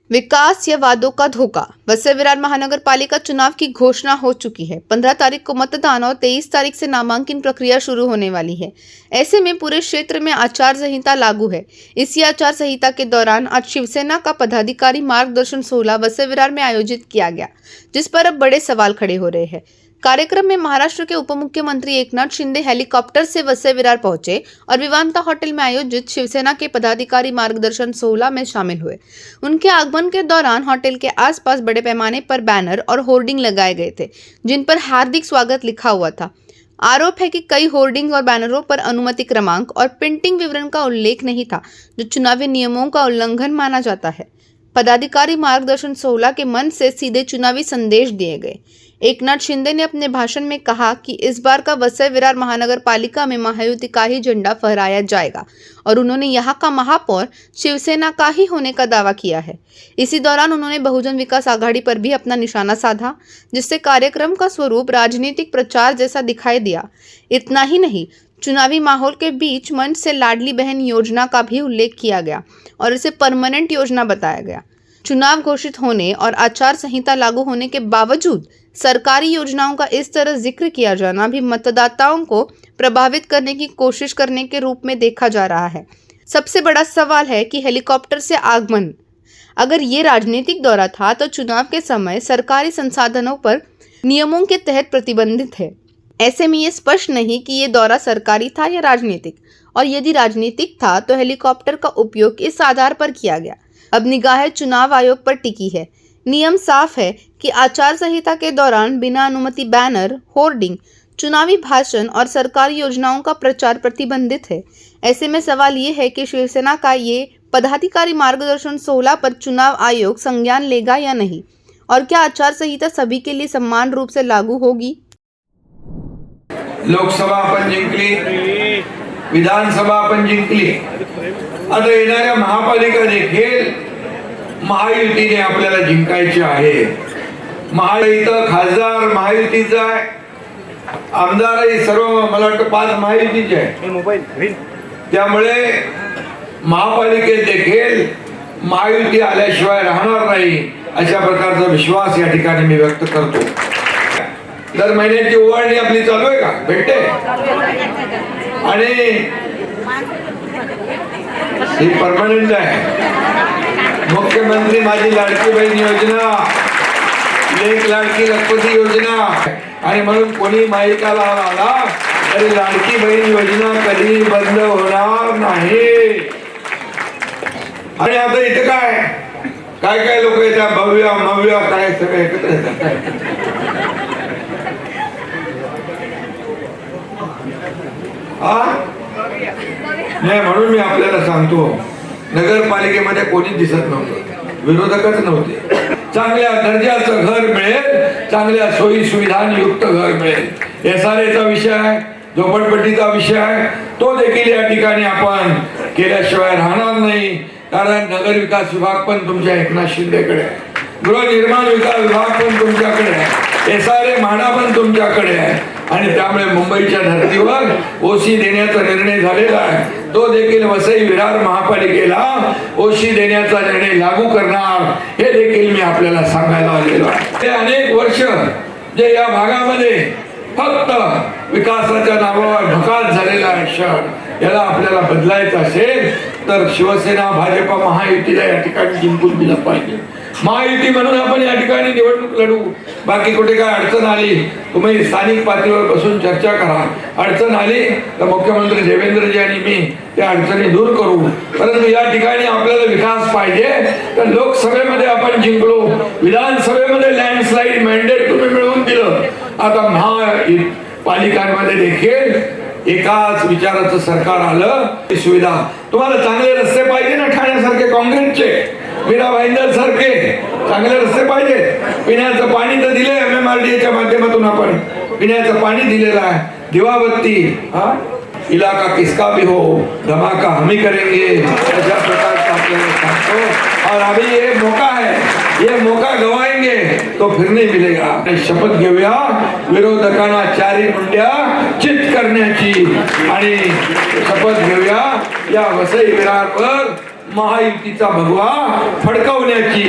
विकास या वादों का धोखा। वसई विरार महानगर पालिका चुनाव की घोषणा हो चुकी है। 15 तारीख को मतदान और 23 तारीख से नामांकन प्रक्रिया शुरू होने वाली है। ऐसे में पूरे क्षेत्र में आचार संहिता लागू है। इसी आचार संहिता के दौरान आज शिवसेना का पदाधिकारी मार्गदर्शन 16 वसई विरार में आयोजित किया गया, जिस पर अब बड़े सवाल खड़े हो रहे हैं। कार्यक्रम में महाराष्ट्र के उप मुख्यमंत्री एकनाथ शिंदे हेलीकॉप्टर से वसई विरार पहुंचे और विवांता होटल में आयोजित शिवसेना के पदाधिकारी मार्गदर्शन 16 में शामिल हुए। उनके आगमन के दौरान होटल के आसपास बड़े पैमाने पर बैनर और होर्डिंग लगाए गए थे, जिन पर हार्दिक स्वागत लिखा हुआ था। आरोप है कि कई होर्डिंग और बैनरों पर अनुमति क्रमांक और प्रिंटिंग विवरण का उल्लेख नहीं था, जो चुनावी नियमों का उल्लंघन माना जाता है। पदाधिकारी मार्गदर्शन 16 के मन से सीधे चुनावी संदेश दिए गए। एकनाथ शिंदे ने अपने भाषण में कहा कि इस बार का वसई विरार महानगर पालिका में महायुति का ही झंडा फहराया जाएगा और उन्होंने यहां का महापौर शिवसेना का ही होने का दावा किया है। इसी दौरान उन्होंने बहुजन विकास आघाड़ी पर भी अपना निशाना साधा, जिससे कार्यक्रम का स्वरूप राजनीतिक प्रचार जैसा दिखाई दिया। इतना ही नहीं, चुनावी माहौल के बीच मंच से लाडली बहन योजना का भी उल्लेख किया गया और इसे परमानेंट योजना बताया गया। चुनाव घोषित होने और आचार संहिता लागू होने के बावजूद सरकारी योजनाओं का इस तरह जिक्र किया जाना भी मतदाताओं को प्रभावित करने की कोशिश करने के रूप में देखा जा रहा है। सबसे बड़ा सवाल है कि हेलीकॉप्टर से आगमन, अगर ये राजनीतिक दौरा था तो चुनाव के समय सरकारी संसाधनों पर नियमों के तहत प्रतिबंधित है। ऐसे में ये स्पष्ट नहीं कि ये दौरा सरकारी था या राजनीतिक, और यदि राजनीतिक था तो हेलीकॉप्टर का उपयोग किस आधार पर किया गया। अब निगाहें चुनाव आयोग पर टिकी है। नियम साफ है कि आचार संहिता के दौरान बिना अनुमति बैनर, होर्डिंग, चुनावी भाषण और सरकारी योजनाओं का प्रचार प्रतिबंधित है। ऐसे में सवाल ये है कि शिवसेना का ये पदाधिकारी मार्गदर्शन 16 पर चुनाव आयोग संज्ञान लेगा या नहीं, और क्या आचार संहिता सभी के लिए समान रूप से लागू होगी। लोकसभा आपण जिंकली, विधानसभा आपण जिंकली, आता येणाऱ्या महापालिका देखील महायुतीने आपल्याला जिंकायची आहे। महायुतीचा खासदार महायुतीचा आहे, आमदारही सर्व मला वाटतं 5 महायुतीचे आहे। त्यामुळे महापालिकेत देखील महायुती आल्याशिवाय राहणार नाही, अशा प्रकारचा विश्वास या ठिकाणी मी व्यक्त करतो। दर महिन्याची ओवाळणी आपली चालू आहे का, भेटते, आणि ही परमनंट आहे। मुख्यमंत्री माझी लाडकी बहीण योजना, लेक लाडकी लखपती योजना, आणि म्हणून कोणी माहिकाला आला तरी लाडकी बहीण योजना कधी बंद होणार नाही। आणि आता इथे काय काय काय लोक येतात, भव्य मव्य काय सगळे एकत्र येतात। नाही, म्हणून मी आपल्याला सांगतो, नगरपालिकेमध्ये कोणी दिसत नव्हतं, विरोधकच नव्हते। चांगल्या दर्जाचं घर मिळेल, चांगल्या सोयी सुविधांयुक्त घर मिळेल, एसआरएचा विषय आहे, झोपडपट्टीचा विषय आहे, तो देखील या ठिकाणी आपण केल्याशिवाय राहणार नाही। कारण नगर विकास विभाग पण तुमच्या एकनाथ शिंदेकडे आहे, गृहनिर्माण विकास विभाग पण तुमच्याकडे आहे, एसआरए म्हाडा पण तुमच्याकडे आहे, आणि त्यामुळे मुंबईच्या धर्तीवर ओसी देण्याचा निर्णय झालेला आहे। तो देखील वसई विरार महापालिकेला ओसी देण्याचा निर्णय लागू करणार, हे देखील मी आपल्याला सांगायला आलेलो आहे। हे अनेक वर्ष जे या भागामध्ये फक्त विकासाच्या नावावर भकास झालेला आहे शहर, याला आपल्याला बदलायचं असेल तर शिवसेना भाजप महायुतीला या ठिकाणी जिंकून दिलं पाहिजे। महायुती म्हणून आपण या ठिकाणी निवडणूक लढू। बाकी कुठे काय अडचण आली, तुम्ही स्थानिक पातळीवर बसून चर्चा करा। अडचण आली तर मुख्यमंत्री देवेंद्रजी आणि मी त्या अडचणी दूर करू। परंतु या ठिकाणी आपल्याला विकास पाहिजे तर लोकसभेमध्ये आपण जिंकलो, विधानसभेमध्ये लँडस्लाइड मॅन्डेट तुम्ही मिळवून दिलं, आता महापालिकांमध्ये देखील एकाच विचाराचं सरकार आलं। सुविधा, तुम्हाला चांगले रस्ते पाहिजे ना, ठाण्यासारखे काँक्रीटचे, मीरा भाईंदर सारखे चांगले रस्ते पाहिजे, पिण्याचं पाणी तर दिले MMRDA माध्यमातून आपण पिण्याचं पाणी दिलेलं आहे, दिवाबत्ती, इलाका किसका भी हो धमाका हम ही करेंगे, अशा प्रकारचा आपल्याला सांगतो। और अभी ये मौका है, ये मौका गवाएंगे तो फिर नहीं मिलेगा। शपथ घेऊया विरोधकांना चारी मुंड्या चित करण्याची, आणि शपथ घेऊया या वसई विरारवर महायुतीचा भगवा फडकवण्याची।